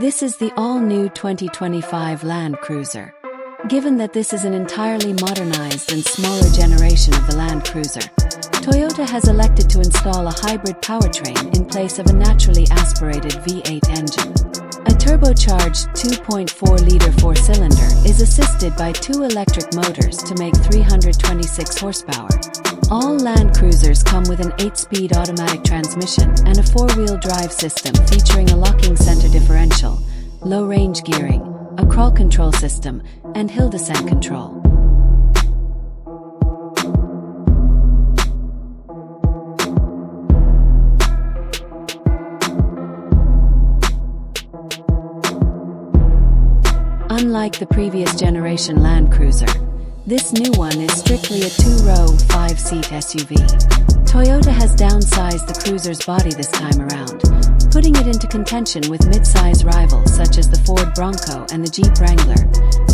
This is the all-new 2025 Land Cruiser. Given that this is an entirely modernized and smaller generation of the Land Cruiser, Toyota has elected to install a hybrid powertrain in place of a naturally aspirated V8 engine. A turbocharged 2.4-liter four-cylinder is assisted by two electric motors to make 326 horsepower. All Land Cruisers come with an 8-speed automatic transmission and a four-wheel drive system featuring a locking center differential, low-range gearing, a crawl control system, and hill descent control. Unlike the previous generation Land Cruiser, this new one is strictly a two-row, five-seat SUV. Toyota has downsized the Cruiser's body this time around, putting it into contention with mid-size rivals such as the Ford Bronco and the Jeep Wrangler,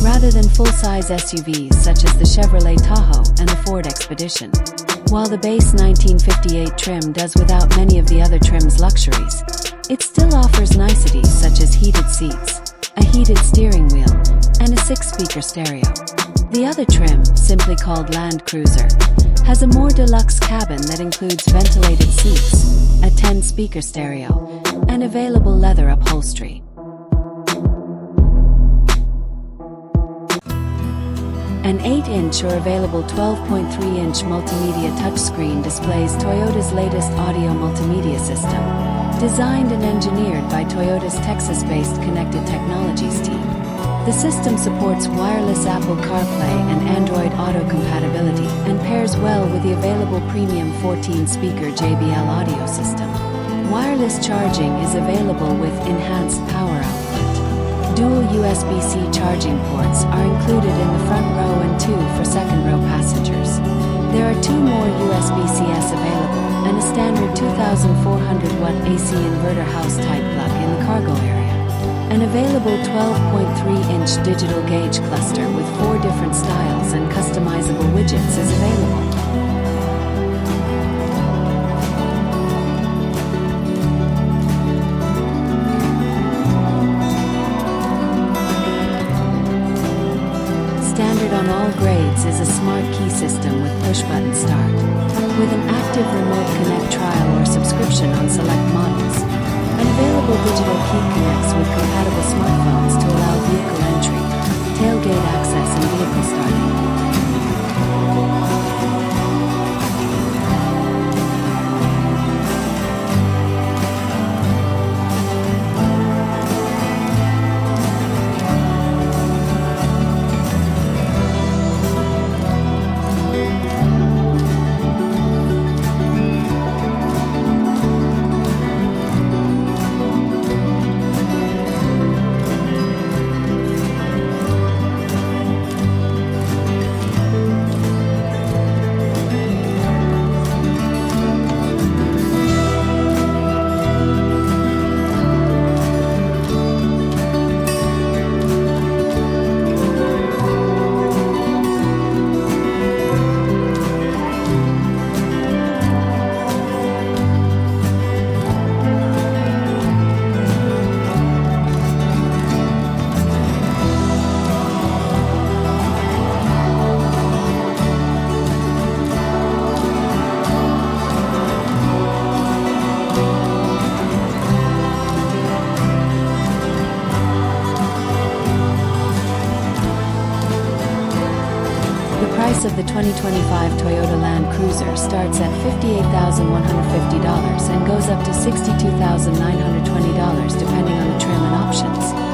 rather than full-size SUVs such as the Chevrolet Tahoe and the Ford Expedition. While the base 1958 trim does without many of the other trim's luxuries, it still offers niceties such as heated seats, a heated steering wheel, and a 6-speaker stereo. The other trim, simply called Land Cruiser, has a more deluxe cabin that includes ventilated seats, a 10-speaker stereo, and available leather upholstery. An 8-inch or available 12.3-inch multimedia touchscreen displays Toyota's latest audio multimedia system, designed and engineered by Toyota's Texas-based Connected Technologies team. The system supports wireless Apple CarPlay and Android Auto compatibility and pairs well with with the available premium 14-speaker JBL audio system. Wireless charging is available with enhanced power output. Dual USB-C charging ports are included in the front row and 2 for second row passengers. There are 2 more USB-Cs available and a standard 2,400-watt AC inverter house-type plug in the cargo area. An available 12.3-inch digital gauge cluster with 4 different styles and customizable widgets is available. Standard on all grades is a smart key system with push-button start. With an active remote connect trial or subscription on select models. An available digital key connects with compatible smartphones to allow vehicle entry, tailgate access and vehicle starting. The price of the 2025 Toyota Land Cruiser starts at $58,150 and goes up to $62,920 depending on the trim and options.